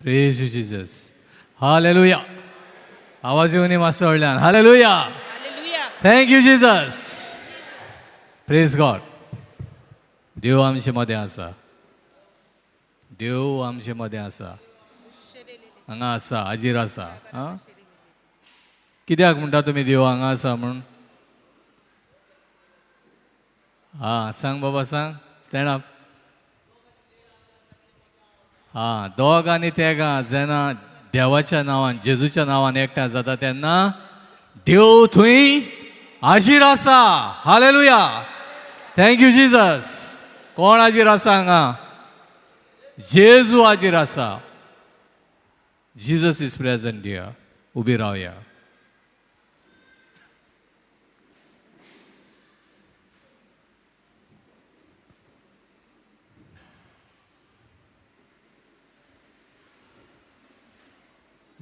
Praise you, Jesus. Hallelujah. आवाज येऊन मास्तर व्हडल्यान. Hallelujah. Thank you, Jesus. Praise God. देव आमचे मदें आसा. देव आमचे मदें आसा. हांगा आसा, हाजीर आसा. कित्याक म्हणटा तुमी देव हांगा आसा म्हूण? सांग बाबा सांग. Stand up. दोग आनी तेगा जेन्ना देवाच्या नांवान जेजूच्या नांवान एकठांय जाता तेन्ना देव थंय हाजीर आसा. हालेलुया. Thank you Jesus. कोण हाजीर आसा हांगा? जेजू हाजीर आसा. Jesus is present here. उबी रावया.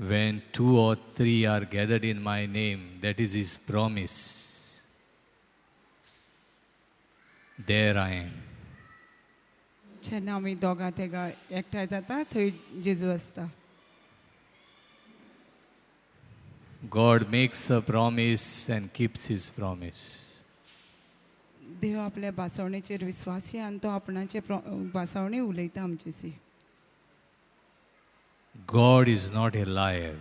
When 2 or 3 are gathered in my name, that is his promise. There I am. जेन्ना आमी दोगां तेगा एकठांय जाता थंय जेजू आसता. God makes a promise and keeps his promise. देव आपल्या भासावणेचेर विस्वासी आनी तो आपणाचे भासावणी उलयता आमचेसी. God is not a liar.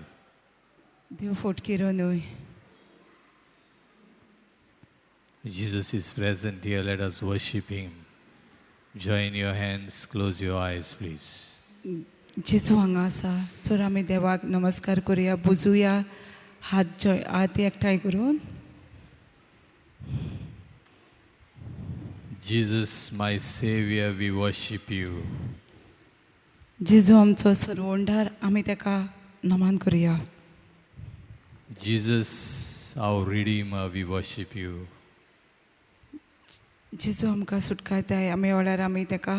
देव फोटकिरो न्हय. Jesus is present here. Let us worship him. Join your hands. Close your eyes, please. जेजू हांगा आसा. चोर आमी देवाक नमस्कार करुया, बुजूया, हात एकठांय करून. Jesus, my Savior, we worship you. जेजू आमचो सरवंडार, आमी तेका नमन करुया. Jesus, our Redeemer, we worship you. जेजू आमकां सुटकायताय, आमी वेळार आमी तेका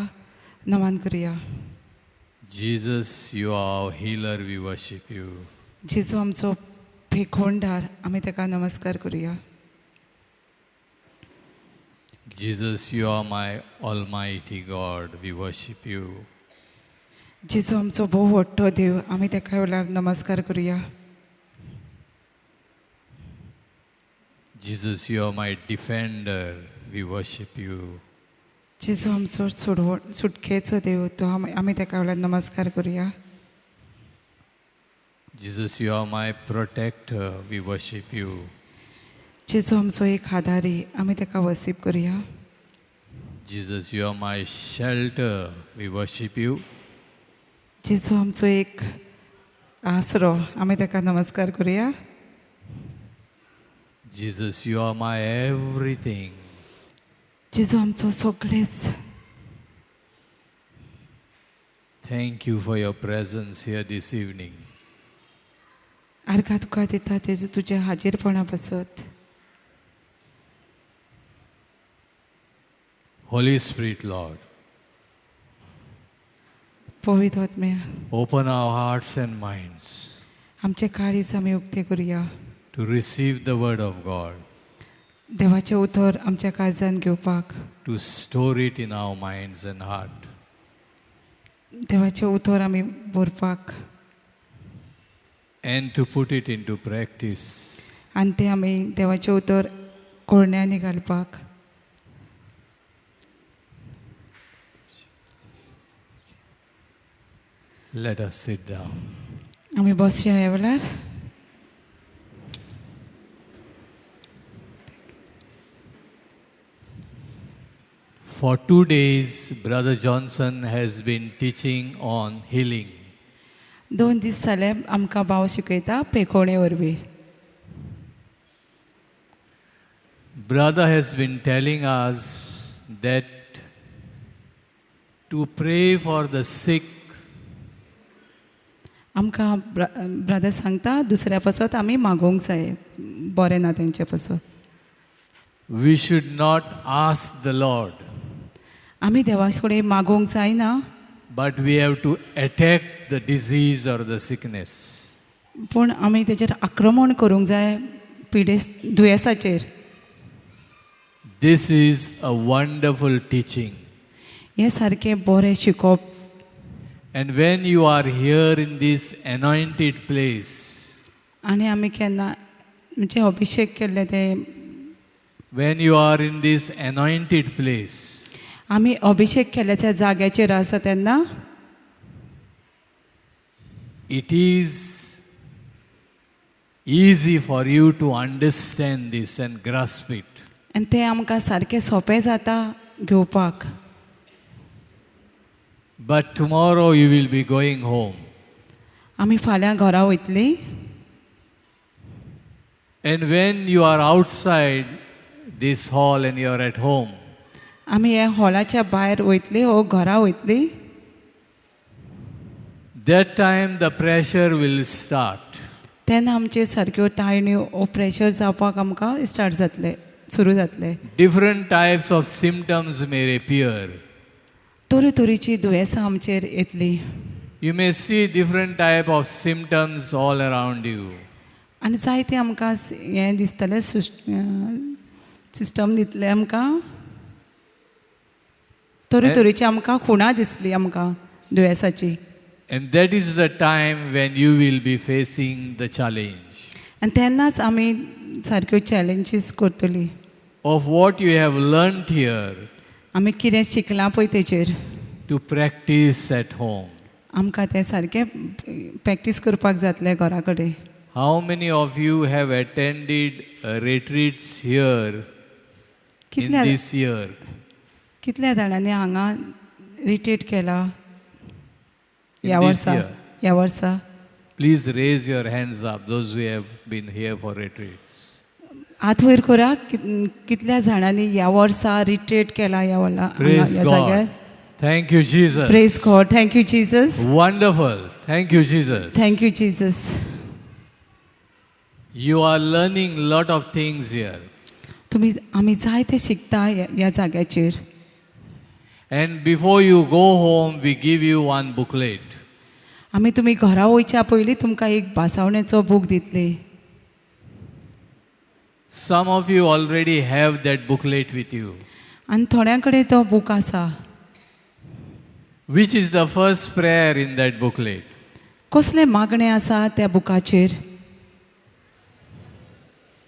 नमन करुया. Jesus, you are our healer, we worship you. जेजू आमचो पेखोणदार, आमी तेका नमस्कार करुया. Jesus, you are my almighty God, we worship you. जेजू आमचो भोव व्हडलो देव, आमी तेका वेळार नमस्कार करुया. Jesus, you are my defender, we worship you. जेजू आमचो सुटकेचो देव, तो आमी तेका वेळार नमस्कार करुया. Jesus, you are my protector, we worship you. जेजू आमचो एक आदारी, आमी तेका वसीप करुया. Jesus, you are my shelter, we worship you. जेजू आमचो एक आसरो, आमी तेका नमस्कार करुया. Jesus, you are my everything. जेजू आमचो सगळेच. Thank you for your presence here this evening. आर्गां तुका दिता जेजू तुज्या हाजीरपणा पासत. Holy Spirit, Lord, पवित्र आत्म्या, open our hearts and minds आमचे काळीज आमी उक्ते करुया. to receive the word of God, देवाचें उतर आमच्या काळजान घेवपाक, to store it in our minds and heart. देवाचें उतर आमी बरपाक and to put it into practice. आनी तें आमी देवाचें उतर कोळण्यांनी घालपाक. Let us sit down. आमी बसया ह्या वेळार. For 2 days, Brother Johnson has been teaching on healing. 2 दीस जाले आमकां भाव शिकयता पेखोणे वरवीं. Brother has been telling us that to pray for the sick, आमकां ब्रदर सांगता दुसऱ्या पासत आमी मागोवंक जाय, बरें ना तेंचे पासत. we should not ask the Lord, आमी देवा कडेन मागोवंक जायना, but we have to attack the disease or the sickness. पूण आमी तेजेर आक्रमण करूंक जाय दुयेंसाचेर. This is a wonderful teaching. हे सारकें बरें शिकोवप. And when you are here in this anointed place, आनी आमी केन्ना म्हणजे अभिषेक केल्ले ते when you are in this anointed place, आमी अभिषेक केल्ल्या त्या जाग्याचेर आसा तेन्ना it is easy for you to understand this and grasp it. आनी तें आमकां सारकें सोंपें जाता घेवपाक. But tomorrow you will be going home. आमी फाल्यां घरा वयतलीं And when you are outside this hall and you are at home, आमी हे हॉलाच्या भायर वयतलीं वो घरा वयतलीं that time the pressure will start. तेन्ना आमचे सारक्यो ताळण्यो वो प्रेशर जावपाक आमकां स्टार्ट जातले सुरू जातले. Different types of symptoms may appear. तरेतरेची दुयेंसां आमचेर येतलीं You may see different type of symptoms all around you. आनी जायते आमकां हें दिसतलें सिस्टम दितले आमकां तरेतरेची आमकां खुणां दिसली आमकां दुयेंसाची. And that is the time when you will be facing the challenge आनी तेन्नाच आमी सारक्यो चॅलेंजीस करतलीं. of what you have learned here आमी कितें शिकलां पळय तेचेर to practice at home. आमकां तें सारकें प्रॅक्टीस करपाक जातलें घरा कडेन. How many of you have attended retreats here in कितल्या this year? कितल्या जाणांनी हांगा रिट्रीट केला In ह्या this वर्सा year. ह्या वर्सा? Please raise your hands up, those who have been here for retreats. हात वयर करा कितल्या जाणांनी ह्या वर्सा रिट्रीट केला ह्या Praise जाग्यार. God. Thank you, Jesus. Praise God. Thank you Jesus. Wonderful. Thank you, Jesus. Thank you Jesus. You are learning lot of things here. तुम्ही आमी जायते शिकता ह्या जाग्याचेर. And before you go home, we give you one booklet. आमी तुमी घरा वयच्या पयलीं तुमकां एक भासावणेचो बूक दितले. Some of you already have that booklet with you. आनी थोड्यां कडेन तो बूक आसा. Which is the first prayer in that booklet? कसले मागणे आसा त्या बुकाचेर?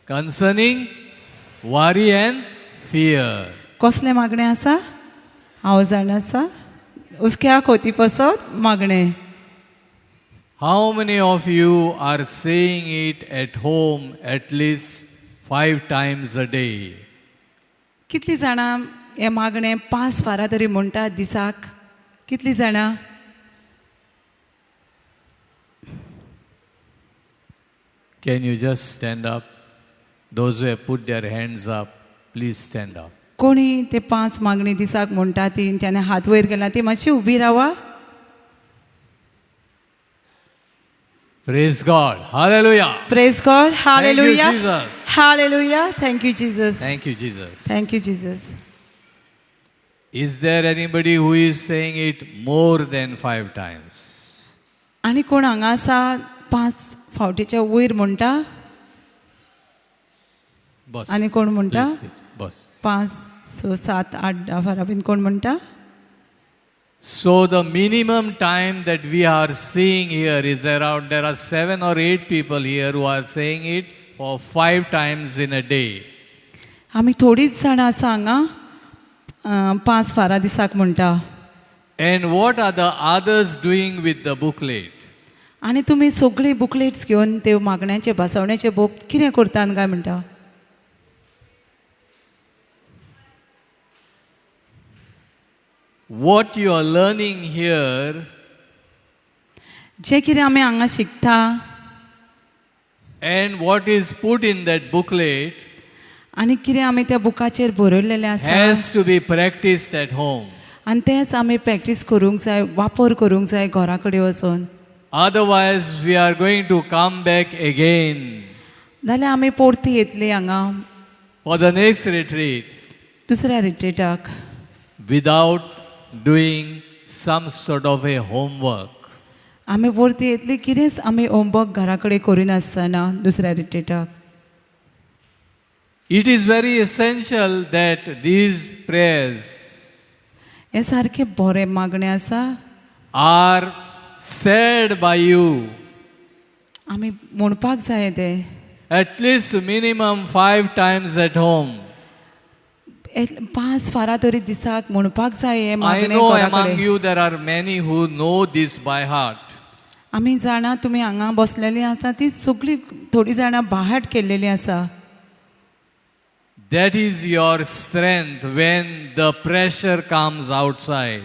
Concerning worry and fear. कसले मागणे आसा? हांव जाणासा उसक्या खोती पसत मागणे. How many of you are saying it at home at least 5 times a day? कितलीं जाणां हे मागणें 5 फारां तरी म्हणटात दिसाक? कितलीं जाणां? Can you just stand up? Those who have put their hands up, please stand up. कोणी ते 5 मागणी दिसाक म्हणटा ती जेन्ना हात वयर गेला ती मातशी उबी रावा. Praise God. Hallelujah. Praise God. Hallelujah. Jesus. Hallelujah. Thank you Jesus. Thank you, Jesus. Thank you Jesus. Is there anybody who is saying it more than 5 times? आनी कोण हांगा आसा 5 फावटीच्या वयर म्हणटा? Boss. आनी कोण म्हणटा? Please sit. Boss. 5, 6, 7, 8, 10 फारां बीन कोण म्हणटा? So the minimum time that we are seeing here is around, there are 7 or 8 people here who are saying it for 5 times in a day. आमी थोडीच जाणां आसा हांगा 5 फारां दिसाक म्हणटा. And what are the others doing with the booklet? आनी तुमी सगळी बुकलेट्स घेवन ते मागण्याचे भासावण्याचे बूक कितें करतात काय म्हणटा? What you are learning here जे कितें आमी हांगा शिकता and what is put in that booklet आनी कितें आमी त्या बुकाचेर बरयलेलें आसा has to be practiced at home. आनी तेंच आमी प्रॅक्टीस करूंक जाय, वापर करूंक जाय घरा कडेन वचून. Otherwise, we are going to come back again जाल्यार आमी परती येतली हांगा for the next retreat दुसऱ्या रिट्रीटाक without doing some sort of a homework. आमी परती येतली कितेंच आमी होमवर्क घरा कडेन करिनासतना दुसऱ्या रिट्रीटाक. It is very essential that these prayers हे सारकें बरें मागणें आसा are said by you आमी म्हणपाक जाय ते at least minimum 5 times at home. 5 फारां तरी दिसाक म्हणपाक जाय हे I मागणें know घरा among कडेन. you there are many who know this by heart. आमी जाणां तुमी हांगा बसलेलीं आसा ती सगळीं थोडीं जाणां बाहाट केल्लेलीं आसा. That is your strength when the pressure comes outside.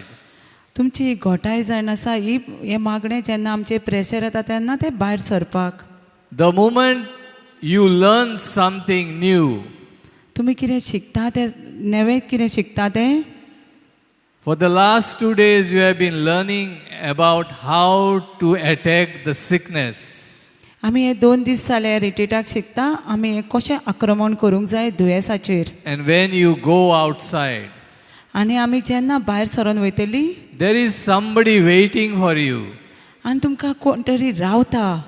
तुमची घोटाय जाण आसा ही हें मागणें जेन्ना आमचेर प्रेशर येता तेन्ना ते भायर सरपाक. The moment you learn something new, तुमी कितें शिकता तें नवें कितें शिकता तें for the last 2 days you have been learning about how to attack the sickness. आमी हे 2 दीस जाले रिट्रीटाक शिकता आमी हे कशें आक्रमण करूंक जाय दुयेंसाचेर. And when you go outside, आनी आमी जेन्ना भायर सरोन वयतलीं there is somebody waiting for you. आनी तुमकां कोण तरी रावता.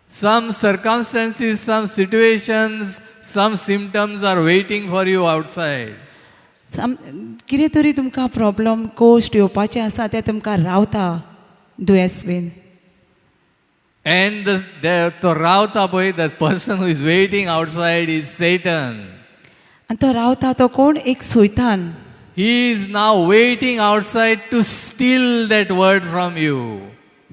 Some circumstances, some situations, some symptoms are waiting for you outside. कितें तरी तुमकां प्रॉब्लम कोश्ट येवपाचें आसा तें तुमकां रावता दुयेंस been. And to rauta boy, the person who is waiting outside is Satan. आनी तो रावता तो कोण एक सोयतान. He is now waiting outside to steal that word from you.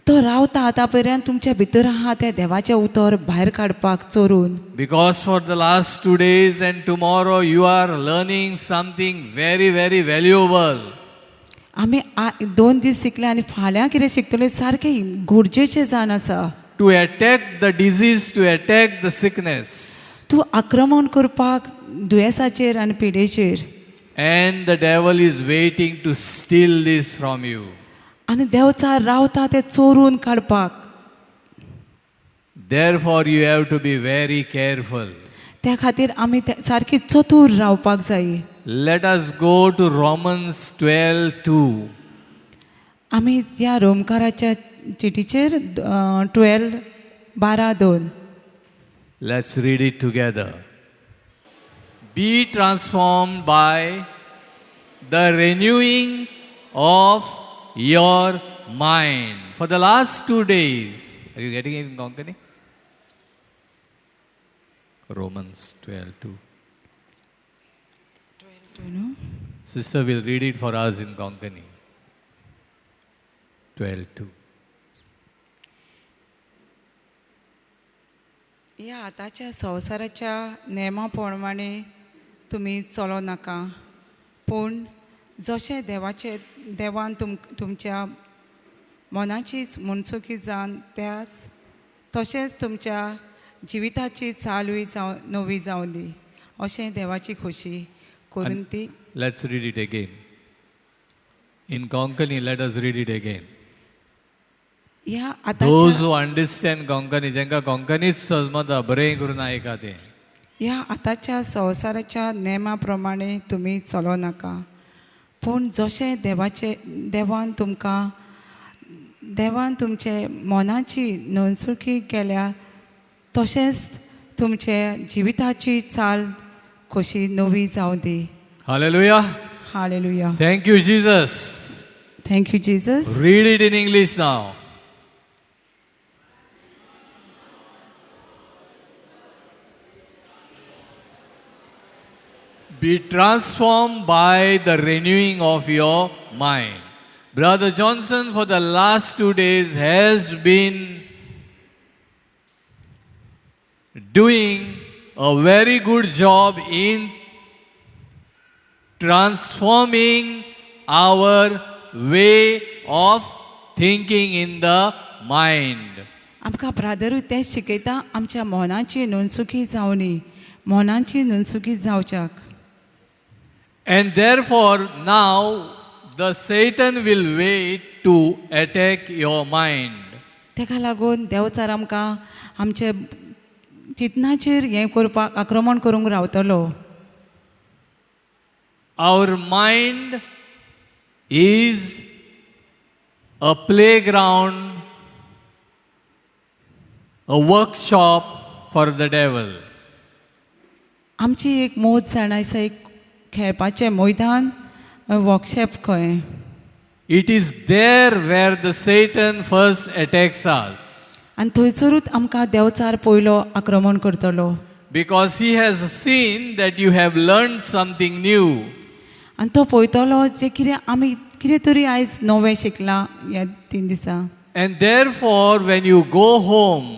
तो रावता आतां पर्यंत तुमच्या भितर आहा तें देवाचें उतर भायर काडपाक चोरून. Because for the last 2 days and tomorrow you are learning something very, very valuable. आमी 2 दीस शिकले आनी फाल्यां कितें शिकतले सारकें गरजेचें जावन आसा. To attack the disease, to attack the sickness. तूं आक्रमण करपाक दुयेंसाचेर आनी पिडेचेर. And the devil is waiting to steal this from you. आनी देवचार रावता तें चोरून काडपाक. Therefore you have to be very careful. त्या खातीर आमी सारकी चतूर रावपाक जाय. Let us go to Romans 12:2. आमी ह्या रोमकाराच्या चिटीचेर 12:2. Let's read it together. Be transformed by the renewing of your mind. For the last 2 days, are you getting it in Konkani? Romans 12:2. Sister will read it for us in Konkani. 12:2. ह्या आतांच्या संवसाराच्या नेमा प्रमाणे तुमी चलो नाका, पूण जशें देवान तुमच्या मनाचीच मनसुकी जावन त्याच तशेंच तुमच्या जिविताची चालूय नवी जावं दी अशें देवाची खोशी करून ती. Let's read it again. In Konkani, let us read it again. ह्या Those आतांच्या who understand Konkani, jenka Konkaniच समजता बरें करून आयका तें. ह्या आतांच्या संवसाराच्या नेमा प्रमाणे तुमी चलो नाका, पूण जशें देवान तुमचे मनाची नोंदसुकी केल्या तशेंच तुमचे जिविताची चाल कशी नवी जावं दी. Hallelujah. Hallelujah. Thank you, Jesus. Thank you Jesus. Read it in English now. Be transformed by the renewing of your mind. Brother Johnson, for the last 2 days, has been doing a very good job in transforming our way of thinking in the mind. आमकां ब्रादरूय तें शिकयता आमच्या मनाची नोंदसुकी जावनी, मनाची नोंदसुकी जावच्याक. And therefore, now the Satan will wait to attack your mind. तेका लागून देवचार आमकां आमचे चिंतनाचेर हें करपाक आक्रमण करूंक रावतलो. Our mind is a playground, a workshop for the devil. आमची एक मोद जाण आसा, एक खेळपाचें मैदान, वर्कशॉप खंय. It is there where the Satan first attacks us. आनी थंयसरूच आमकां देवचार पयलो आक्रमण करतलो. Because he has seen that you have learned something new. आनी तो पळयतलो जे कितें आमी कितें तरी आयज नवें शिकलां ह्या 3 दिसां. And therefore, when you go home,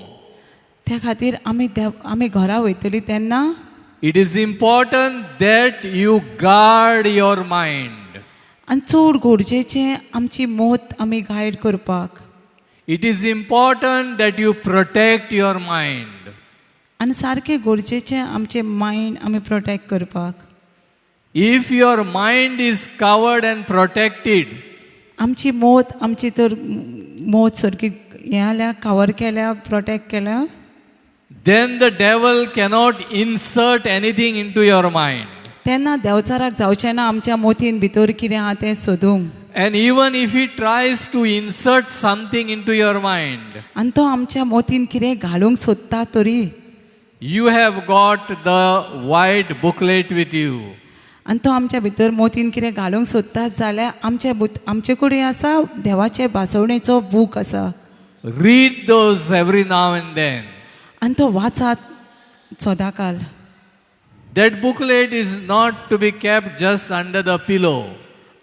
त्या खातीर आमी घरा वयतलीं तेन्ना it is important that you guard your mind. आनी चड गरजेचें आमची मोत आमी गायड करपाक. It is important that you protect your mind. आनी सारकें गरजेचें आमचें मायंड आमी प्रोटेक्ट करपाक. If your mind is covered and protected, आमची मोत आमची तर मोत सारकी हें जाल्या कवर केल्या प्रोटेक्ट केल्या then the devil cannot insert anything into your mind. तेन्ना देवचाराक जावचें ना आमच्या मोतीन भितर कितें आहा तें सोदूंक. And even if he tries to insert something into your mind, आनी तो आमच्या मोतीन कितें घालूंक सोदता तरी you have got the white booklet with you. आनी तो आमच्या भितर मोतीन कितें घालूंक सोदता जाल्यार आमचे कडेन आसा देवाचे भासवणेचो बूक आसा. Read those every now and then. आनी तो वाचात सदांकाल. That booklet is not to be kept just under the pillow.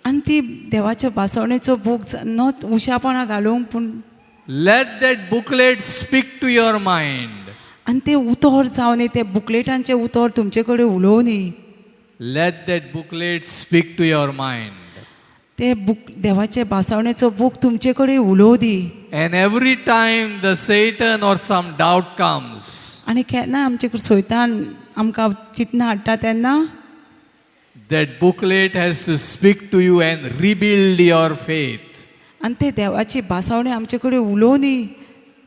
आनी ती देवाच्या भासवणेचो बूक नॉट उशापणा घालूंक पूण Let that booklet speak to your mind. आनी ते उतर जावन ते बुकलेटांचे उतर तुमचे कडेन उलोवनी. Let that booklet speak to your mind. ते बूक देवाचे भासवणेचो बूक तुमचे कडेन उलोव दी. And every time the Satan or some doubt comes, आनी केन्ना आमचे कडेन सोयतान आमकां चिंतना हाडटा तेन्ना that booklet has to speak to you and rebuild your faith. आनी ते देवाची भासवणी आमचे कडेन उलोवनी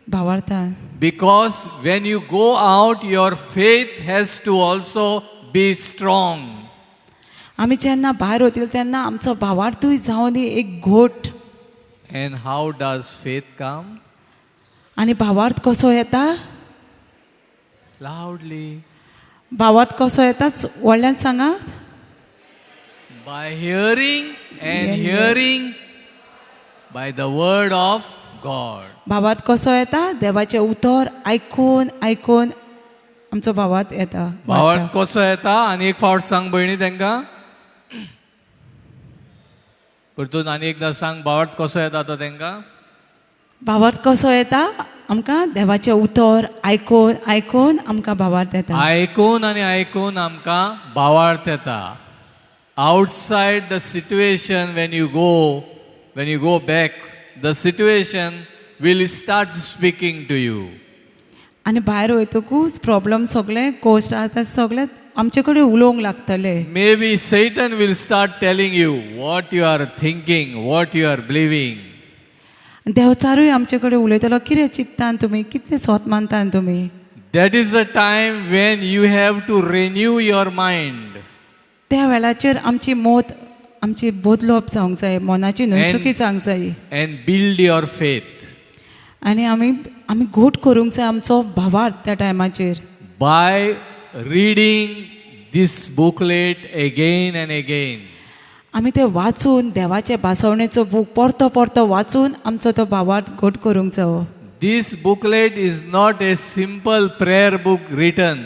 भावार्थान. Because when you go out, your faith has to also be strong. आमी जेन्ना भायर वतले तेन्ना आमचो भावार्थूय जावन एक घोट. And how does faith come? आनी भावार्थ कसो येता? Loudly. भावार्थ कसो येता व्हडल्यान सांगात. By hearing and hearing by the word of God. भावार्थ कसो येता? देवाचे उतर आयकून आयकून आमचो भावार्थ येता. भावार्थ कसो येता आनी एक फावट सांग भयणी तांकां. परतून आनी एकदां सांग भावार्थ कसो येता तो तांकां. भावार्थ कसो येता? आमकां देवाचे उतर आयकून आयकून आमकां भावार्थ येता. आयकून आनी आयकून आमकां भावार्थ येता. Outside the situation, when you go back, the situation will start speaking to you. आनी भायर वयतकूच प्रॉब्लेम सगळे कोस्ट आसा सगळे आमचे कडेन उलोवंक लागतले. Maybe Satan will start telling you what you are thinking, what you are believing. देवचारूय आमचे कडेन उलयतलो कितें चिंत्तान तुमी कितलें सोत मानतान तुमी. That is the time when you have to renew your mind. त्या वेळाचेर आमची मोत आमची बदलप जावंक जाय मनाची न्हयसुकी जावंक जाय. And build your faith. आनी आमी घोट करूंक जाय आमचो भावार्थ त्या टायमाचेर. By reading this booklet again and again. आमी ते वाचून देवाचे भासवणेचो बूक परतो परतो वाचून आमचो तो भावार्थ घोट करूंक जावो. This booklet is not a simple prayer book written.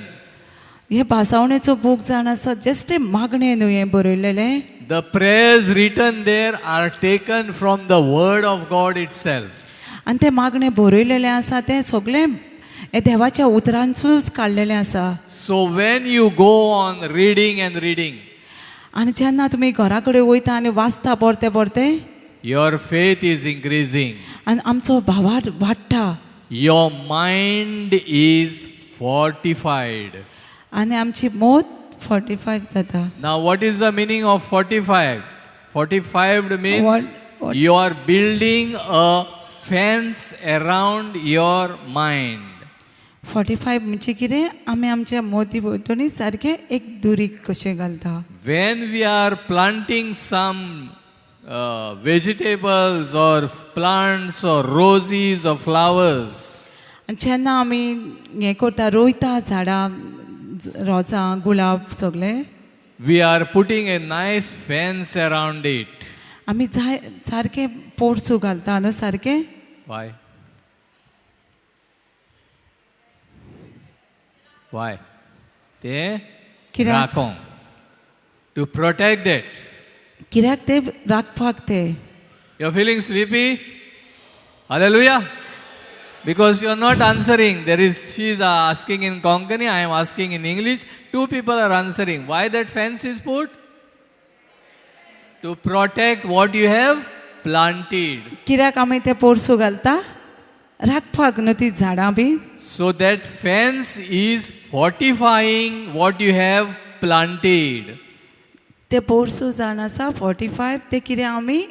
Hey भासवणेचो book जावन आसा जस्ट मागणे न्हू हें बरयलेलें. The prayers written there are taken from the word of God itself. आनी ते मागणे बरयलेलें आसा तें सगळें हे देवाच्या उतरांचूच काडलेलें आसा. So when you go on reading and reading, आनी जेन्ना तुमी घरा कडेन वयता आनी वाचता परते परते your faith is increasing. आनी आमचो भावार्थ वाडटा. Your mind is fortified. आनी आमची मोत 45 जाता. Now what is the meaning of 45? 45 means What? you are building a fence around your mind. 45 म्हणजे कितें आमी आमच्या मोती भोंवतणी सारकें एक दुरी कशें घालता. When we are planting some vegetables or plants or roses or flowers, जेन्ना आमी हें करता रोयता झाडां रोजां गुलाब सगळे we are putting a nice fence around it. आमी जाय सारके पोरसूं घालता न्हू सारके. Why? Why? ते कित्याक? राखोंक. To protect that. कित्याक ते राखपाक ते. You're feeling sleepy? Hallelujah. Because you're not answering. She's asking in Konkani, I am asking in English. Two people are answering. Why that fence is put? To protect what you have planted. कित्याक आमी ते पोरसूं घालता? राखपाक न्हू ती झाडां B. So that fence is fortifying what you have planted. ते पोरसूं जावन आसा 45 ते कितें आमी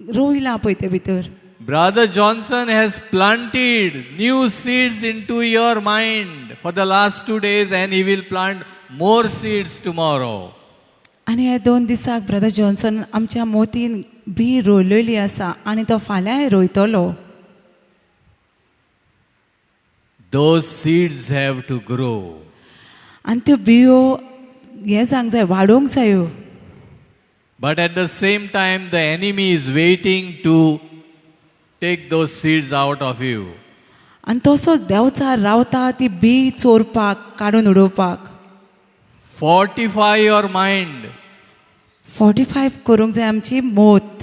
रोयला पळय ते भितर. Brother Johnson has planted new seeds into your mind for the last 2 days and he will plant more seeds tomorrow. आनी हे 2 दिसाक ब्रदर जॉन्सन आमच्या मोतीन बी रोयलेली आसा आनी तो फाल्यां रोयतलो. Those seeds have to grow. आनी त्यो बियो हे जावंक जाय वाडोवंक जायो. But at the same time, the enemy is waiting to take those seeds out of you. आनी तसोच देंवचार रावता ती बी चोरपाक काडून उडोवपाक. Fortify your mind. 45 करूंक जाय आमची मोत.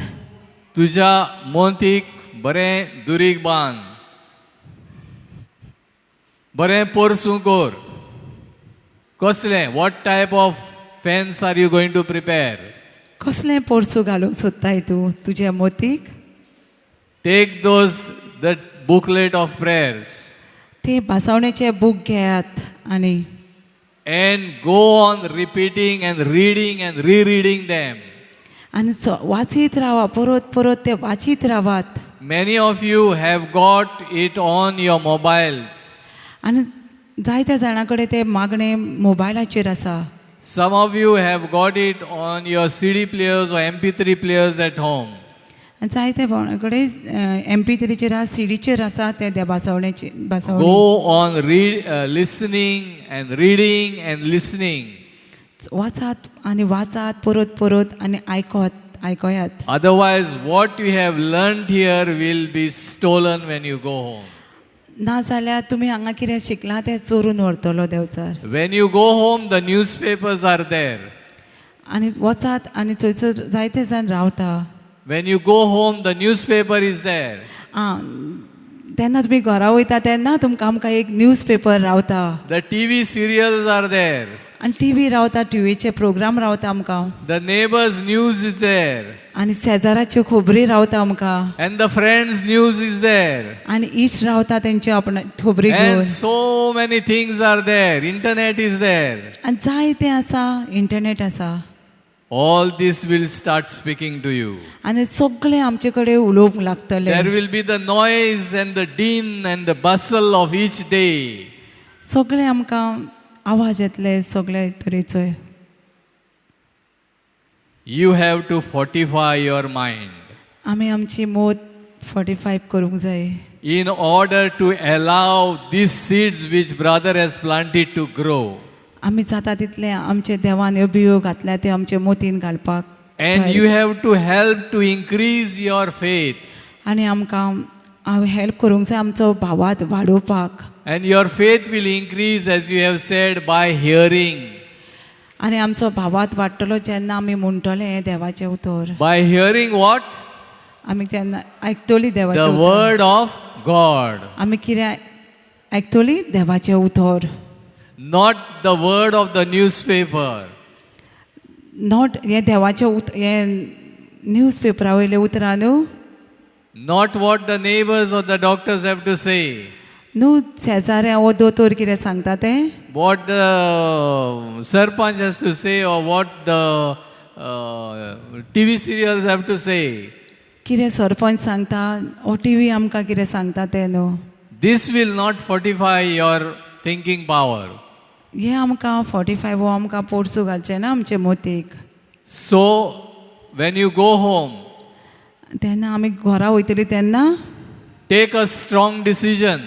तुझ्या मोतीक बरें दुरीग बांद. बरें पोरसूं कोर. कसलें? What type of fence are you going to prepare? कसलें पोरसूं घालूंक सोदताय तूं तुज्या मोतीक? Take that booklet of prayers ते भासावणेचे बूक घेयात आनी and go on repeating and reading and rereading them. आनी वाचीत रावा परत परत ते वाचीत रावात. Many of you have got it on your mobiles. आनी जायत्या जाणां कडेन ते मागणे मोबायलाचेर आसा. Some of you have got it on your CD players or MP3 players at home. आनी जायते कोणा कडेन MP3चेर आसा सीडीचेर आसा ते त्या भासावणेचे भासावणी. Go on listening and reading and listening. वाचात आनी वाचात परत परत आनी आयकोयात. Otherwise, what you have learned here will be stolen when you go home. ना जाल्यार तुमी हांगा कितें शिकलां तें चोरून व्हरतलो देंवचार. When you go home, the newspapers are there. आनी वचात आनी थंयसर जायते जाण रावता. When you go home, the newspaper is there. तेन्ना तुमी घरा वयता तेन्ना तुमकां आमकां एक न्यूज पेपर रावता. The TV serials are there. आनी टीव्ही रावता टीव्हीचे प्रोग्राम रावता आमकां. The neighbors' news is there. आनी शेजाराच्यो खबरी रावता आमकां. And the friends' news is there. आनी इश्ट रावता तेंचे आपण खबरी घेवन. And so many things are there. Internet is there. आनी जायते आसा इंटरनेट आसा. All this will start speaking to you. आनी सगळे आमचे कडेन उलोवंक लागतले. There will be the noise and the din and the bustle of each day. सगळे आमकां आवाज येतले सगळे तरेचो. You have to fortify your mind. आमी आमची मोत 45 करूंक जाय. In order to allow these seeds which brother has planted to grow. आमी जाता तितले आमचे देवान ह्यो बियो घातल्या ते आमचे मोतीन घालपाक. And you have to help to increase your faith. आनी आमकां हेल्प करूंक जाय आमचो भावात वाडोवपाक. And your faith will increase, as you have said, by hearing. आनी आमचो भावात वाडटलो जेन्ना आमी म्हणटले देवाचें उतर. By hearing what? आमी जेन्ना आयकतली देवाचें The उतर. word of God. आमी कितें आयकतली देवाचें उतर. Not the word of the newspaper. नॉट हे देवाचें हे न्यूज पेपरा वयले उतरां न्हू. Not what the neighbors or the doctors have to say. न्हू शेजाऱ्या वो दोतोर कितें सांगता तें. What the sarpanch has to say or what the TV serials have to say. कितें सरपंच सांगता ओ टीव्ही आमकां कितें सांगता तें न्हू. This will not fortify your thinking power. हे आमकां 45 हो आमकां पोरसूं घालचें ना आमचे मोतीक. So when you go home, तेन्ना आमी घरा वयतली तेन्ना take a strong decision.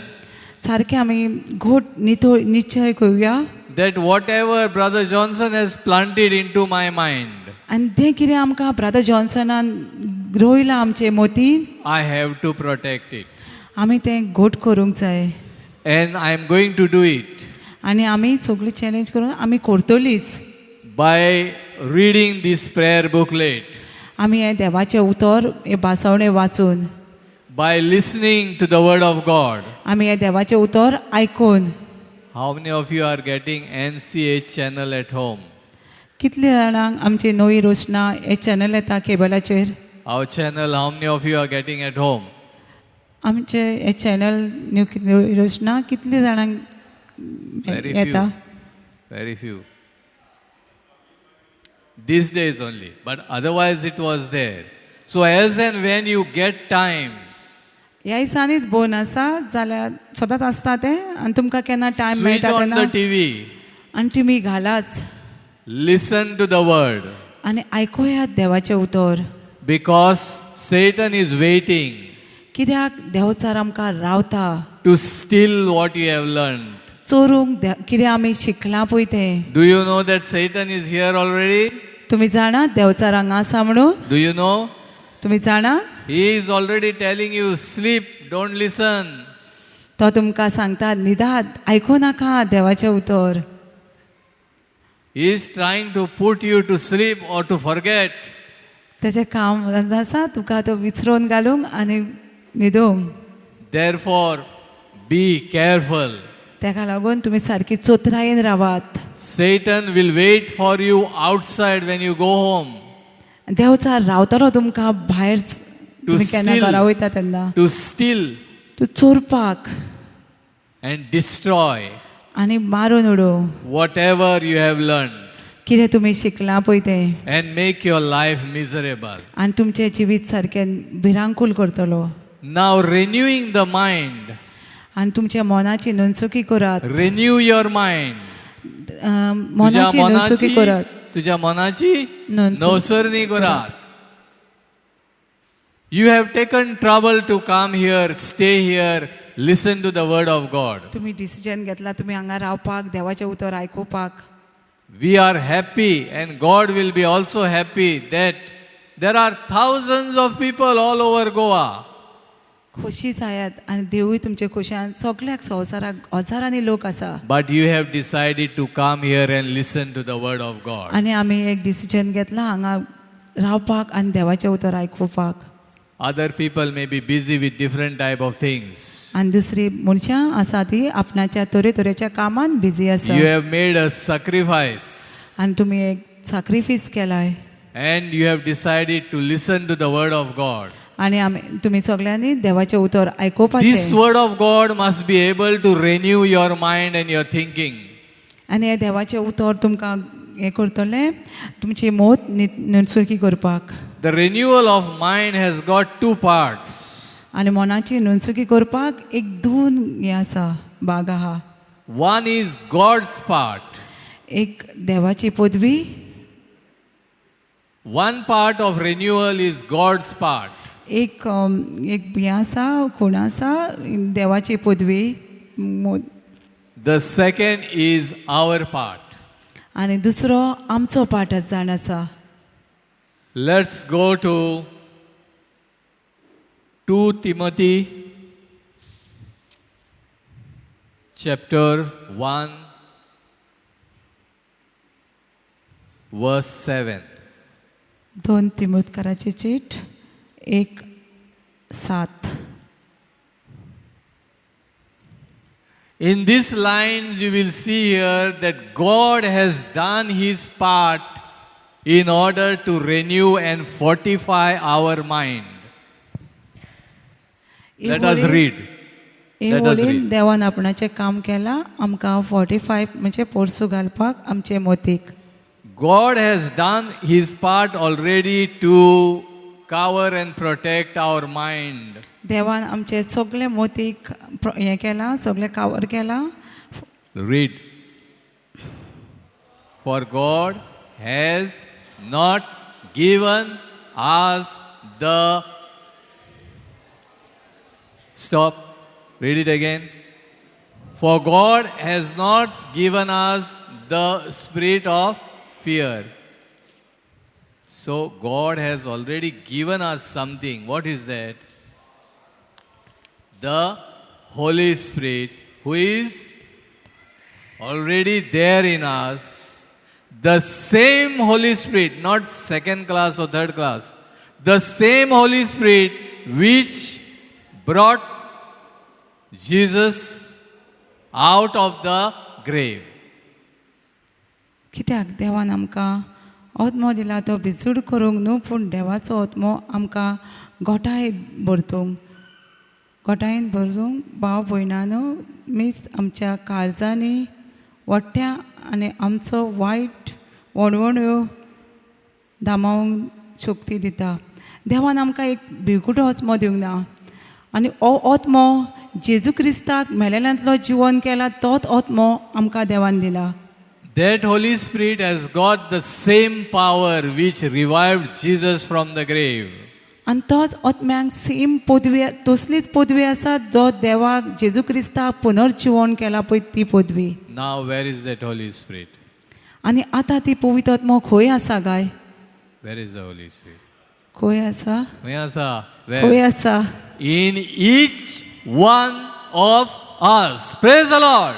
सारकें आमी घोट निश्चय करुया. that whatever Brother Johnson has planted into my mind, आनी तें कितें आमकां ब्रदर जॉन्सनान रोयलां आमचे मोतीन I have to protect it. आमी तें घोट करूंक जाय And I am going to do it आनी आमी सगळी चॅलेंज करून आमी करतलीच by reading this prayer booklet, आमी हें देवाचें उतर हे भासावणे वाचून by listening to the word of God. आमी हें देवाचें उतर आयकून How many of you are getting NCH channel at home? कितले जाणांक आमची नवी रोशना हे चॅनल येता केबलाचेर Our channel, how many of you are getting at home? आमचे हे चॅनल नवी रोशना कितले जाणांक Very येता few. Very few. These days only, but otherwise it was there. So as and when you get time, ह्या दिसांनीच bone आसा जाल्यार सदांच आसता तें आनी तुमकां केन्ना टायम switch मेळटा on तेन्ना the TV, आनी तुमी घालाच listen to the word, आनी आयकुयात देवाचें उतर because Satan is waiting कित्याक देवचार आमकां रावता to steal what you have learned. चोरूंक कितें आमी शिकलां पळय तें Do you know that Satan is here already? तुमी जाणात देवचार हांगा आसा म्हणून Do you know? तुमी जाणात He is already telling you, sleep, don't listen. तो तुमकां सांगता न्हिदात आयकूं नाका देवाचें उतर He is trying to put you to sleep or to forget. तेजें काम आसा तुका तो विसरोवन घालूंक आनी न्हिदोवंक Therefore, be careful. तेका लागून तुमी सारकी चोत्रायेन रावात Satan will wait for you outside when you go home Devchar रावतलो तुमकां भायर तुमी केन्ना steal. घरा वयता तेन्ना to steal तूं चोरपाक and destroy आनी मारून उडोवंक whatever you have learned कितें तुमी शिकलां पळय तें and make your life miserable. आनी तुमचें जिवीत सारकें भिरांकूल करतलो Now, renewing the mind, आनी तुमच्या मनाची नोंदसुकी करात renew your mind. मनाची नोंदसुकी करात तुझ्या मनाची नोंदसुकी नवसरणी करात. You have taken trouble to come here, stay here, listen to the word of God. तुमी डिसिजन घेतला तुमी हांगा रावपाक देवाचें उतर आयकुपाक We are happy and God will be also happy that there are thousands of people all over Goa. खोशी जायात आनी देवूय तुमचे खोशयान सगळ्याक संवसाराक हजारांनी लोक आसा But you have decided to come here and listen to the word of God. आनी आमी एक डिसिजन घेतला हांगा रावपाक आनी देवाचें उतर आयकुपाक Other people may be busy with different type of things. आनी दुसरी मनशां आसा ती आपणाच्या तरेतरेच्या कामान बिजी आसा You have made a sacrifice आनी तुमी एक सॅक्रिफीस केलाय and you have decided to listen to the word of God. आनी आमी तुमी सगळ्यांनी देवाचें उतर This आयकुपाचें word of God must be able to renew your mind and your thinking. आनी हे देवाचें उतर तुमकां हें करतलें तुमची मोत नोंदसुकी करपाक The renewal of mind has got two parts. आनी मनाची नोंदसुकी करपाक एक दोन हें आसा भाग आहा One is God's part. एक देवाची पदवी One part of renewal is God's part. एक हें आसा कोण आसा देवाची पदवी The second is our part. आनी दुसरो आमचो पाठच जाण आसा Let's go to 2 Timothy chapter 1 verse 7. 2 तिमोथकाराची चीट 1:7 In these lines you will see here that God has done his part in order to renew and fortify our mind. Let us read. Hey Let us वळीन read. देवान आपणाचें काम केलां आमकां 45 म्हणजे पोरसू घालपाक आमचे मोतीक God has done his part already to cover and protect our mind. देवान आमचे सगळे मोतीक हें केलां सगळें कावर केलां Read. For God has not given us the. Stop. Read it again. For God has not given us the spirit of fear. So God has already given us something. What is that? The Holy Spirit, who is already there in us. The same Holy Spirit, not second class or third class. The same Holy Spirit which brought Jesus out of the grave. कित्याक देवान आमकां आत्मो दिला तो बिजूड करूंक न्हू पूण देवाचो आत्मो आमकां गोठायेन भरूंक भाव भयणांनो मीस आमच्या काळजांनी वट्ट्या आनी आमचो वायट वणवण्यो धामावंक शक्ती दिता. देवान आमकां एक भिवकुटो आत्मो दिवंक ना आनी हो आत्मो जेजू क्रिस्ताक मेलेल्यांतलो जिवन केला तोच आत्मो आमकां देवान दिला. That Holy Spirit has got the same power which revived Jesus from the grave. आनी तोच आत्म्यांक सेम पदवी तसलीच पदवी आसा जो देवाक जेजू क्रिस्ताक पुनर्जीवन केला पळय ती पदवी. Now where is that Holy Spirit? आनी आतां ती पवित्र आत्मो खंय आसा गाय? Where is the Holy Spirit? खंय आसा? Where asa? खंय Where? आसा? In each one of us. Praise the Lord.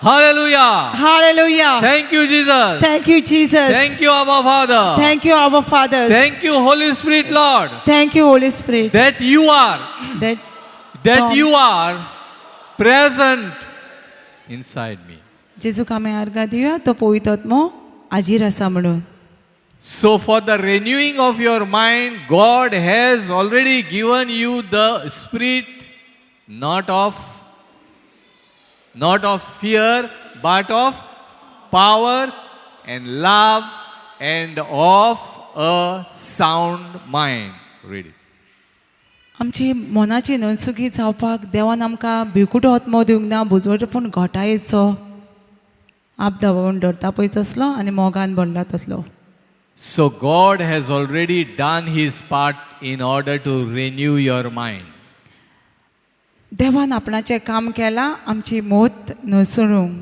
Hallelujah. Hallelujah. Thank you, Jesus. Thank you, Jesus. Thank you, Abba Father. Thank you, our Father. Thank you, Holy Spirit, Lord. Thank you, Holy Spirit. That you are That you are present inside me. जेजूक आमी आर्गां दिवया तो पवित्र आत्मो हाजीर आसा म्हणून. So for the renewing of your mind, God has already given you the spirit not of fear, but of power and love and of a sound mind. Read it. आमची मनाची नसुकी जावपाक देवान आमकां भिवकुटो आत्मो दिवंक ना बुजवट पूण घोटायेचो आप धांवून धरता पळय तसलो आनी मोगान भरला तसलो. So God has already done his part in order to renew your mind. देवान आपणाचें काम केलां आमची मोत न्हसणूंक.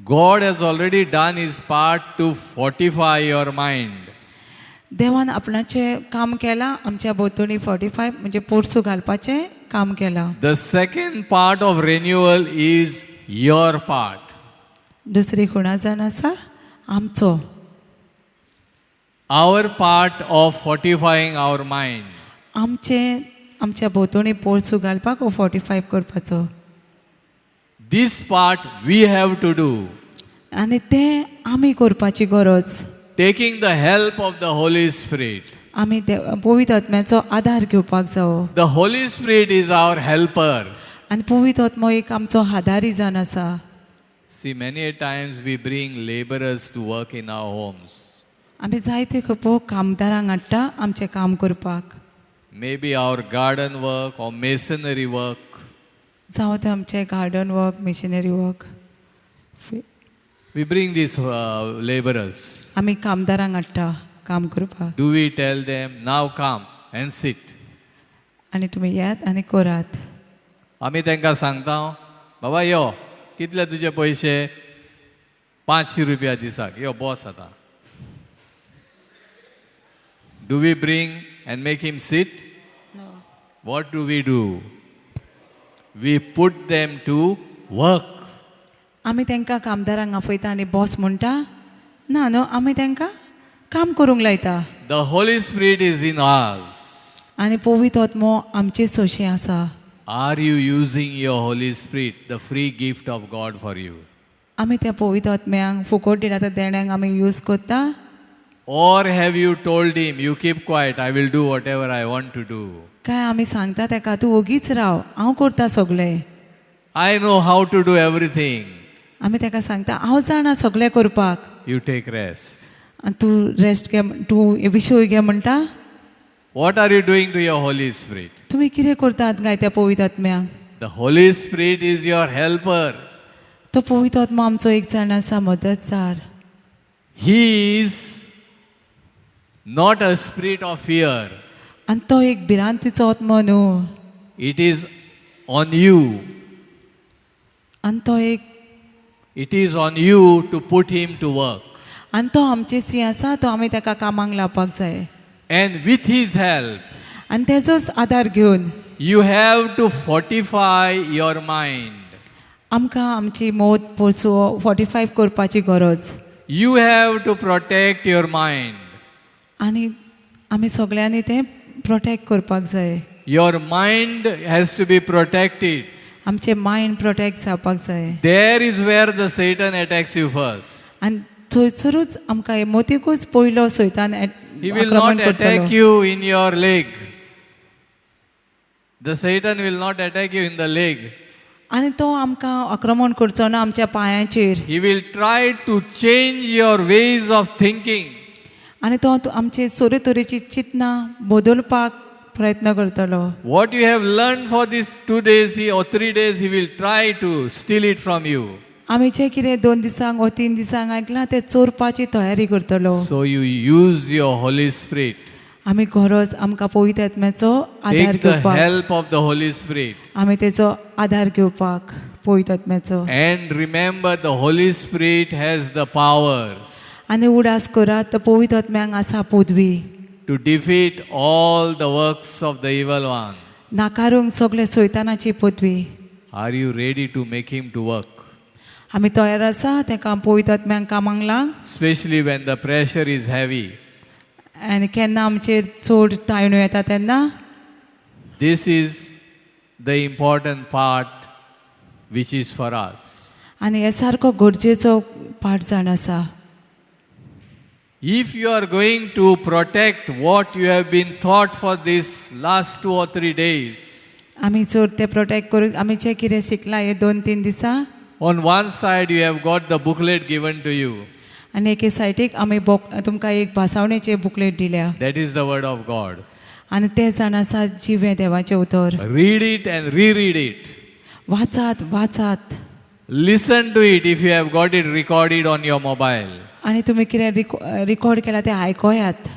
God has already done his part to fortify your mind. देवान आपणाचें काम केलां आमच्या भोंवतणी 45 म्हणजे पोरसूं घालपाचें काम केलां. The second part of renewal is your part. दुसरी कोणा जाण आसा आमचो. Our part of fortifying our mind. आमच्या भोंवतणी पोरसूं घालपाक 45 करपाचो. This part we have to do. आनी तें आमी करपाची गरज. Taking the help of the Holy Spirit. आमी पवित्र आत्म्याचो आदार घेवपाक जावो. The Holy Spirit is our helper. आनी पवित्र आत्मो एक आमचो आदारी जावन आसा. See, many a times we bring laborers to work in our homes. आमी जायते खेपो कामदारांक हाडटा आमचें काम करपाक. Maybe our garden work or masonry work. जावं तें आमचें garden work missionary work. We bring these laborers. आमी कामदारांक हाडटा काम करपाक. Do we tell them, now come and sit? आनी तुमी येयात आनी करात. आमी तांकां सांगता, बाबा यो, कितले तुजे पयशे? 500 रुपया दिसाक, यो बॉस आतां. Do we bring and make him sit? No. What do? We put them to work. आमी तांकां कामदारांक आपयता आनी बॉस म्हणटा ना न्हू आमी तांकां काम करूंक लायता. The Holy Spirit is in us. आनी पवित्र आत्मो आमचे सोशे आसा. Are you using your Holy Spirit, the free gift of God for you? आमी त्या पवित्र आत्म्यांक फुकट दिला त्या देण्याक आमी यूज करता. Or have you told him, you keep quiet, I will do whatever I want to do? काय आमी सांगता ताका तूं ओगीच राव हांव करता सगळें. I know how to do everything. आमी ताका सांगता हांव जाणा सगळें करपाक. You take rest. आनी तूं रेस्ट घे तूं विशय घे म्हणटा. What are you doing to your Holy Spirit? तुमी कितें करतात गाय त्या पवित्र आत्म्यांक? The Holy Spirit is your helper. तो पवित्र आत्मा आमचो एक जाण आसा मदतगार. He is not a spirit of fear. आनी तो एक भिरांतीचो आत्मो न्हू. It is on you. आनी तो एक It is on you to put him to work. आनी तो आमचे सी आसा तो आमी ताका कामाक लावपाक जाय And with his help, आनी तेजोच आदार घेवन you have to fortify your mind. आमकां आमची मोत पोरसो 45 करपाची गरज You have to protect your mind. आनी आमी सगळ्यांनी तें प्रोटेक्ट करपाक जाय Your mind has to be protected. आमचे मायंड प्रोटेक्ट जावपाक जाय There is where the Satan attacks you first. आनी थंयसरूच आमकां हे मोतीकूच पयलो सैतान He will आक्रमण not attack करतलो you in your leg. The Satan will not attack you in the leg. आनी तो आमकां आक्रमण करचो ना आमच्या पांयाचेर He will try to change your ways of thinking. आनी तो आमचे सोरे तरेची चिंतना बदलपाक प्रयत्न करतलो What you have learned for these 2 days or 3 days, he will try to steal it from you. आमी जें कितें 2 दिसांक वा 3 दिसांक आयकलां तें चोरपाची तयारी करतलो So you use your Holy Spirit. आमी गरज आमकां पवित्र आत्म्याचो आदार Take the घेवपाक help of the Holy Spirit. आमी तेचो आदार घेवपाक पवित्र आत्म्याचो And remember, the Holy Spirit has the power आनी उडास करात तो पवित्र आत्म्यांक आसा पदवी to defeat all the works of the evil one. नाकारूंक सगळे सैतानाची पदवी Are you ready to make him to work? आमी तयार आसा तेका पवित्र आत्म्यांक कामाक लाग Especially when the pressure is heavy. आनी केन्ना आमचेर चड तायणो येता तेन्ना This is the important part which is for us. आनी हे सारको गरजेचो पाठ जाण आसा If you are going to protect what you have been taught for this last 2 or 3 days, आमी जर ते प्रोटेक्ट करूं आमी जें कितें शिकलां हे 2-3 दिसां on one side you have got the booklet given to you. आनी एके सायडीक आमी तुमकां एक भासावणेचें बुकलेट दिल्या That is the word of God. आनी तें जाण आसा जिवें देवाचें उतर Read it and reread it. वाचात वाचात Listen to it if you have got it recorded on your mobile. आनी तुमी कितें रिकॉर्ड केलां तें आयकोयात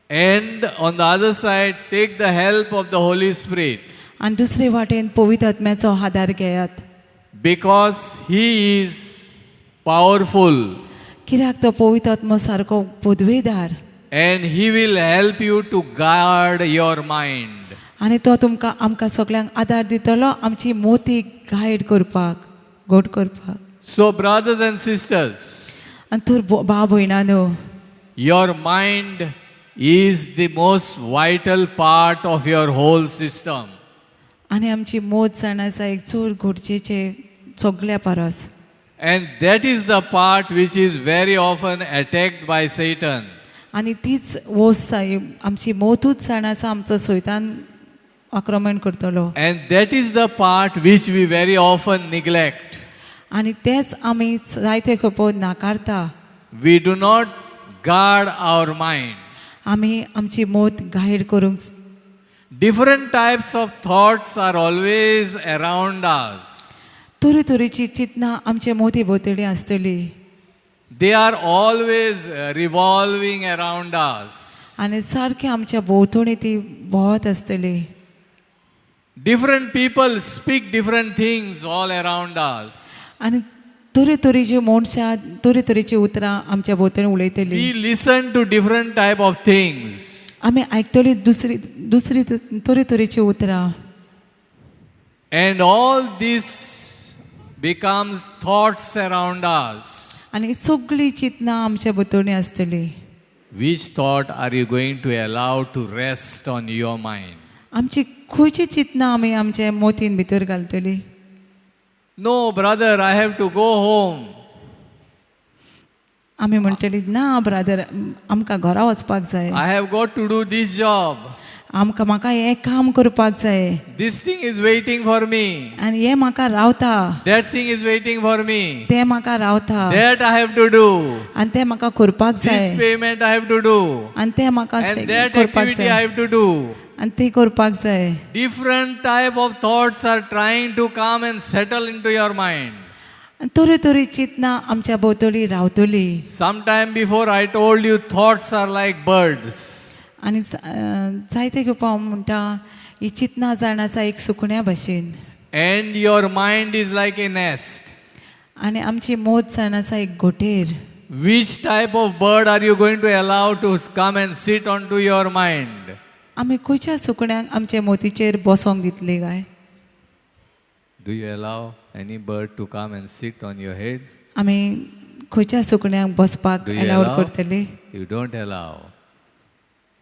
And on the other side, take the help of the Holy Spirit, आनी दुसरे वाटेन पवित्र आत्म्याचो आदार घेयात because He is powerful कित्याक तो पवित्र आत्मो सारको पदवीदार and He will help you to guard your mind. आनी तो तुमकां आमकां सगळ्यांक आदार दितलो आमची मोती गायड करपाक घोट करपाक So, brothers and sisters, आनी तर भाव भयणानो your mind is the most vital part of your whole system. आनी आमची मोत जाण आसा एक चड गरजेचे सगळ्या परस And that is the part which is very often attacked by Satan. आनी तीच वोस्त आमची मोतूच जाण आसा आमचो सैतान आक्रमण करतलो And that is the part which we very often neglect. आनी तेच आमी जायते खेपो नाकारता We do not guard our mind. आमी आमची मोत गायड करूंक Different types of thoughts are always around us. तरेतरेची चिंतना आमचे मोती भोंवतणी आसतली They are always revolving around us. आनी सारकी आमच्या भोंवतणी ती भोंवत आसतली Different people speak different things all around us. आनी तरेतरेची मनशां तरेतरेची उतरां आमच्या भोंवतणी उलयतली We listen to different type of things. आमी आयकतली दुसरी दुसरी तरेतरेची उतरां And all this becomes thoughts around us. आनी सगळी चिंतना आमच्या भोंवतणी आसतली Which thought are you going to allow to rest on your mind? आमची खंयची चिंतना आमी आमच्या मोतीन भितर घालतली No, brother, I have to go home. आमी म्हणटली ना ब्रादर आमकां घरा वचपाक जाय I have got to do this job. म्हाका हें काम करपाक जाय This thing is waiting for me. आनी हें म्हाका रावता That thing is waiting for me. तें म्हाका रावता That I have to do. आनी तें म्हाका करपाक This जाय payment I have to do. आनी तें म्हाका And that करपाक activity I जाय have to do. आनी तें करपाक जाय Different type of thoughts are trying to come and settle into your mind. आनी तरेतरे चिंतना आमच्या भोंवतणी रावतली Sometime before I told you thoughts are like birds. आनी जायते घेवपा हांव म्हणटा ही चिंतना जाण आसा एक सुकण्या भशेन And your mind is like a nest. आनी आमची मोत जावन आसा एक घोटेर. Which type of bird are you going to allow to come and sit onto your mind? आमी खंयच्या सुकण्यांक आमचे मोतीचेर बसोंक दितली काय? Do you allow any bird to come and sit on your head? आमी खंयच्या सुकण्यांक बसपाक Do you अलाउड allow? करतली? You don't allow.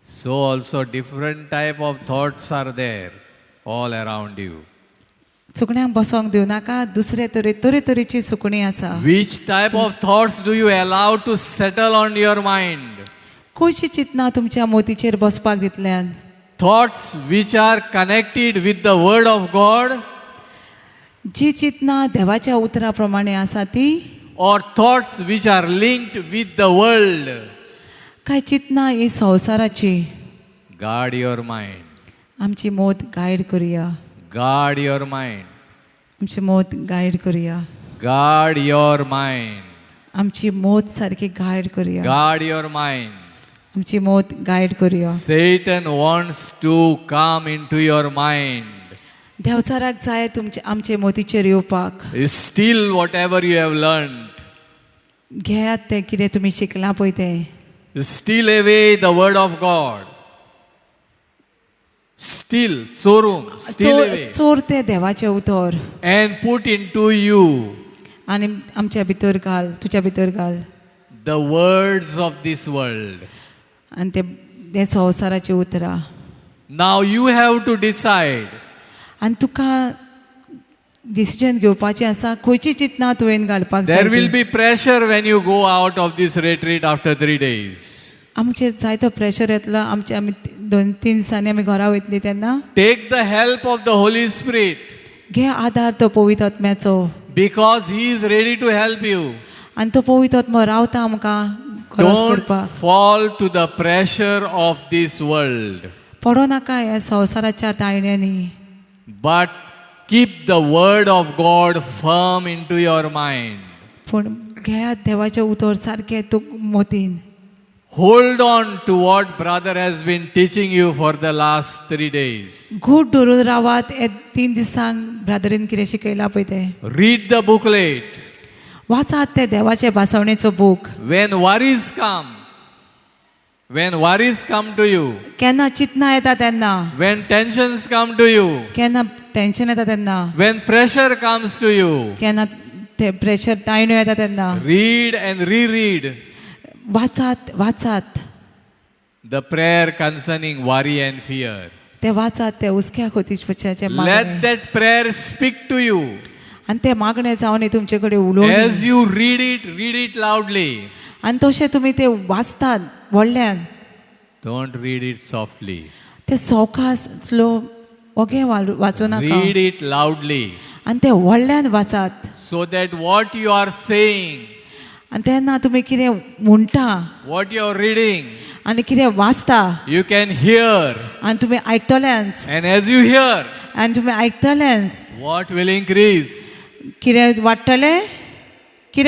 So also different type of thoughts are there all around you. सुकण्यांक बसोंक दिव नाका. दुसरे तरेतरेची सुकणीं आसा. Which type of thoughts do you allow to settle on your mind? खंयची चिंतना तुमच्या मोतीचेर बसपाक दितल्यान? Thoughts which are connected with the word of God, जी चिंतना देवाच्या उतरा प्रमाणे आसा ती, or thoughts which are linked with the world? काय चिंतना ही संवसाराची? Guard your mind. आमची मोत गायड करुया. Guard your mind. आमची मोत गायड करुया. Guard your mind. आमची मोत सारकी गायड करुया. Guard your mind. आमची मोत गायड करुया. Satan wants to come into your mind. देवचाराक जाय आमचे मोतीचेर येवपाक. Steal whatever you have learned. घेयात ते कितें तुमी शिकला पळय तें. Steal away the word of God. Steal, sorum, steal away. चोर ते देवाचे उतर And put into you आनी आमच्या भितर घाल, तुज्या भितर घाल. the words of this world. आनी ते संवसाराची उतरां. Now you have to decide. आनी तुका डिसिजन घेवपाचें आसा खंयची चिंतना तुवें घालपाक There will जाय. be pressure when you go out of this retreat after 3 days. आमचेर जायतो प्रेशर येतलो. आमी 2-3 दिसांनी आमी घरा वयतली तेन्ना Take the help of the Holy Spirit घे आदार तो पवित्र आत्म्याचो. because He is ready to help you. आनी तो पवित्र आत्मो रावता आमकां खरस Don't करपाक. fall to the pressure of this world, पडो नाका ह्या संवसाराच्या ताळण्यांनी. but keep the word of God firm into your mind. पूण घेयात देवाचें उतर सारकें तूं मोतीन. Hold on to what brother has been teaching you for the last 3 days. घूट धरून रावात. हे 3 दिसांक ब्रादरीन कितें शिकयलां पळय तें. Read the booklet. वाचात ते देवाचे भासवणेचो book. When worries come to you, केन्ना चिंतना येता तेन्ना, when tensions come to you, केन्ना टेन्शन येता तेन्ना, when pressure comes to you, केन्ना ते प्रेशर तायण्यो येता तेन्ना read and reread वाचात the prayer concerning worry and fear. ते वाचात ते उस्क्या खोतीचे Let that prayer speak to you. आनी ते मागणे जावन तुमचे कडेन उलोवन. As you read it loudly. आनी तशें तुमी ते वाचतात व्हडल्यान. Don't read it softly. ते सवकास स्लो ओगे वाचूं नाका. Read it loudly आनी ते व्हडल्यान वाचात. so that what you are saying, आनी तेन्ना तुमी कितें म्हणटा what you are reading, आनी कितें वाचता you can hear. आनी तुमी आयकतल्यांच. And as you hear, आनी तुमी आयकतल्यांच what will increase? कितें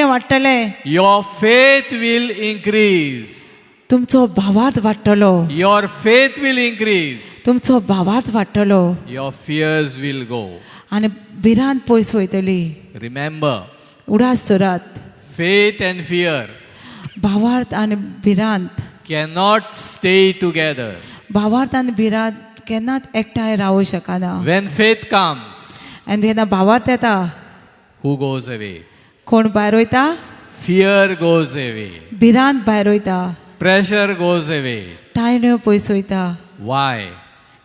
वाडटले? Your faith will increase. तुमचो भावार्थ वाडटलो. Your faith will increase. तुमचो भावार्थ वाडटलो. Your fears will go. आनी भिरांत पयस वयतली. Remember, उडास सुरात. faith and fear भावार्थ आनी भिरांत. cannot stay together. भावार्थ आनी भिरांत केन्नाच एकठांय रावूं शकना. When faith comes, आनी जेन्ना भावार्थ येता, who goes away? कोण भायर वयता? Fear goes away. भिरांत भायर वयता. Pressure goes away. तायण्यो पयस वयता. Why?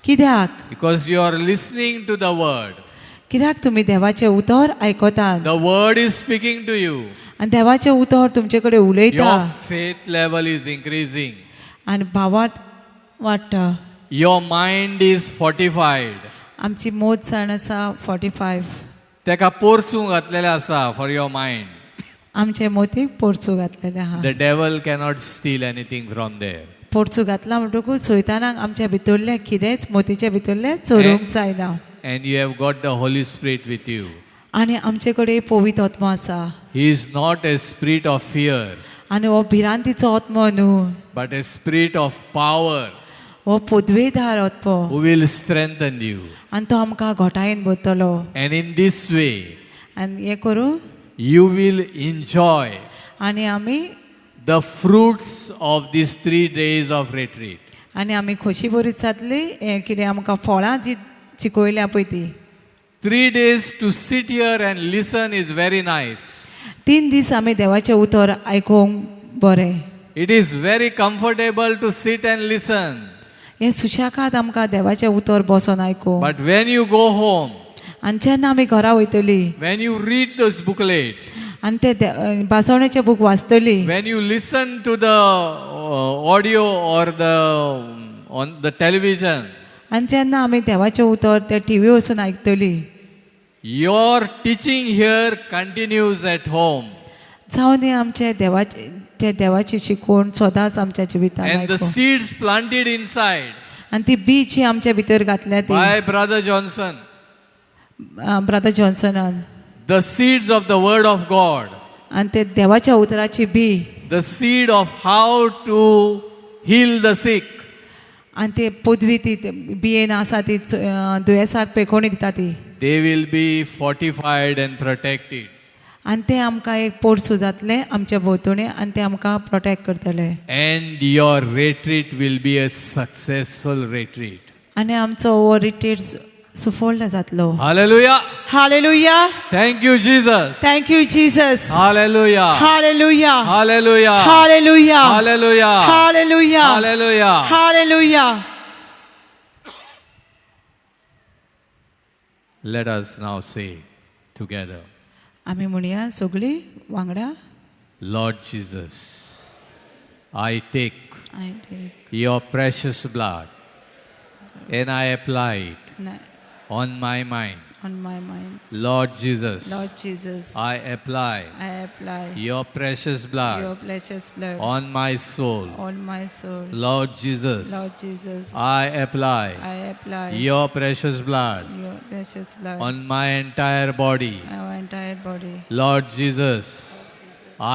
कित्याक? Because you are listening to the word. कित्याक तुमी देवाचें उतर आयकतात. The word is speaking to you. आनी देवाचें उतर तुमचे कडेन उलयता. Your faith level is increasing. आनी भावार्थ वाडटा. Your mind is fortified. आमची मोत जाण आसा 45. तेका पोरसूं घातलेलें आसा for your mind. आमचे मोतीक पोरचू घातलेले आहा. The devil cannot steal anything from there. पोरचू घातला म्हणटकूच सोयतानाक आमच्या भितरले कितेंच मोतीचे भितरले चोरूंक जायना. And you have got the Holy Spirit with you. आनी आमचे कडेन पवित्र आत्मा आसा. He is not a spirit of fear, आनी हो भिरांतीचो आत्मो न्हू, but a spirit of power हो पदवेदार आत्मो. who will strengthen you. आनी तो आमकां घोटायेन भरतलो. And in this way, आनी हें करूं you will enjoy आनी आमी the fruits of these 3 days of retreat. आनी आमी खोशी बरीच जातली हें कितें आमकां फळां जी चिकोयल्या पळय ती 3 days to sit here and listen is very nice. 3 दीस आमी देवाचें उतर आयकूंक बरें It is very comfortable to sit and listen. हें सुशाकाद आमकां देवाचें उतर बसोन आयकूंक But when you go home, आनी जेन्ना आमी घरा वयतलीं when you read this booklet, आनी ते बासवण्याचें book वाचतलीं when you listen to the audio or on the television, आनी जेन्ना आमी देवाचें उतर ते टीव्ही वचून आयकतलीं your teaching here continues at home. जावन हें आमचें देवाची शिकवण सदांच आमच्या जिवितांत And the आयकूंक. seeds planted inside आनी ती बीज जी आमच्या भितर घातल्या ती by Brother Johnson, ब्रदर जॉन्सनान the seeds of the Word of God, आनी ते देवाच्या उतराची B the seed of how to heal the sick, आनी ते पदवी ती बियेन आसा ती दुयेंसाक पेखोवणी दिता ती they will be fortified and protected. आनी ते आमकां एक पोरसूं जातलें आमच्या भोंवतणी आनी ते आमकां प्रोटेक्ट करतले And your retreat will be a successful retreat. आनी आमचो हो रिट्रीट सुफोल्ड जातलो Hallelujah. Hallelujah Thank you, Jesus. Thank you Jesus Hallelujah. Hallelujah Hallelujah. Hallelujah Hallelujah. Hallelujah Hallelujah. Hallelujah Let us now say together, आमी म्हणया सगळीं वांगडा Lord Jesus, I take I take your precious blood and I apply it on my mind. on my mind Lord Jesus, Lord Jesus I apply I apply your precious blood your precious blood on my soul. on my soul Lord Jesus, Lord Jesus I apply I apply your precious blood your precious blood on my entire body. our entire body Lord Jesus,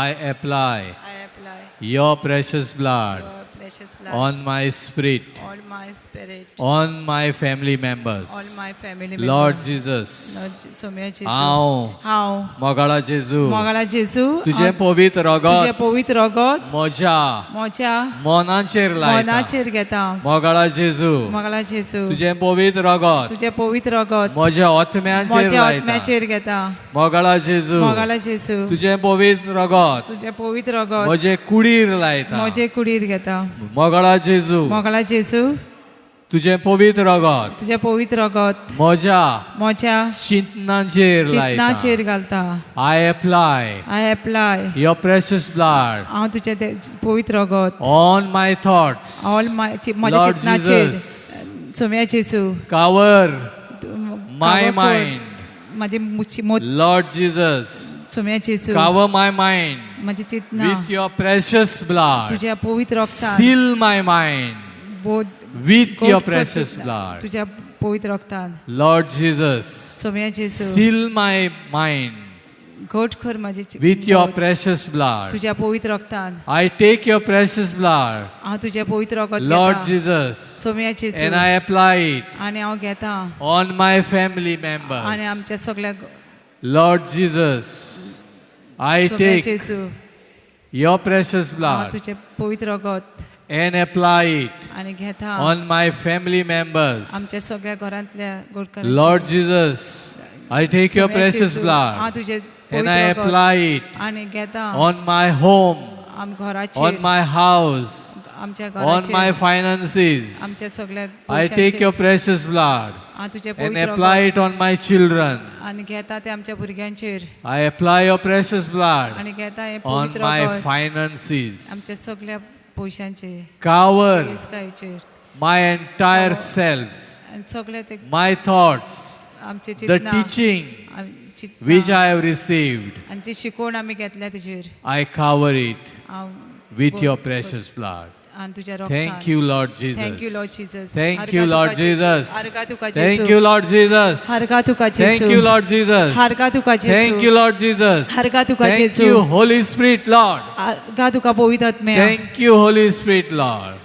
I apply I apply your precious blood your precious blood on my spirit, on my spirit on my family members. on my family Lord members Jesus, Lord सोम्या जेजू हांव हांव मोगाळा जेजू मोगाळा जेजू तुझे पवित्र तुझे रगत पवित्र रगत म्हज्या म्हज्या मनाचेर लायता. मनाचेर घेता मोगाळा जेजू मोगाळा जेजू तुझे पवित्र रगत तुझे पवित्र रगत म्हज्या आत्म्याचेर म्हज्या लायता. आत्म्याचेर घेता मोगाळा जेजू मोगाळा जेजू तुझे पवित्र रगत तुझे पवित्र रगत म्हजे कुडीर लायता. म्हजे कुडीर घेता मोगाळा जेजू मोगाळा जेजू तुझे पवित्र रगत तुझे पवित्र रगत म्हज्या म्हज्या चिंतनाचेर लायता. चिंतनाचेर घालता I apply I apply your precious blood हांव तुझे पवित्र रगत on my thoughts. ऑल म्हज्या Lord चिंतनाचेर Jesus, सोम्या जेजू cover my कावो कर. mind. माझी Lord Jesus, सोम्या जेजू cover my mind माझी चिंतना with your precious blood. तुझ्या पवित्र रक्तान Seal my mind बोध with गोड your कर precious तुझ्या- blood. तुझ्या पवित्र रक्तान Lord Jesus, सोम्या जेजू seal my mind घोट कर माझी with your precious blood. तुझ्या पवित्र रक्तान I take your precious blood, हांव तुझ्या पवित्र रगत Lord घेता Jesus, सोम्या जेजू and I apply it आनी हांव घेता on my family आनी members. आमच्या सगळ्या Lord Jesus, I Saumya take Jeju your precious हांव blood तुझे पवित्र रगत and apply it आनी घेता on my family members. आमच्या सगळ्या घरांतल्या गोडकार Lord Jesus, I take your precious हांव blood तुझे and I पवित्र रगत apply it आनी घेता on my home, आम on घराचेर my house, आमच्या on my घराचेर finances. आमच्या सगळ्या I take your precious blood हांव तुझे and पवित्र apply रगत it on my children. आनी घेता ते आमच्या भुरग्यांचेर I apply your precious blood आनी घेता हे on पवित्र my रगत finances. आमच्या सगळ्या पयशांचेर Cover रिस्कायचेर my entire self, आनी सगळे ते my thoughts, आमचे the चिंतना teaching चिंतना which I have received. आनी ती शिकवण आमी घेतल्या तेजेर I cover it हांव with your precious blood. आनी तुज्या Thank you, Lord Jesus. Thank you, Lord Jesus. Thank you, Lord Jesus. हरका तुका Thank Jeju. you, Lord Jesus. हरका तुका Thank Jeju. you, Lord Jesus. हरका तुका जेजू. Thank you, Lord Jesus. हरका तुका Thank Jeju. you, Holy Spirit, Lord. हरका तुका पवित्र आत्म्या. Thank you, Holy Spirit, Lord.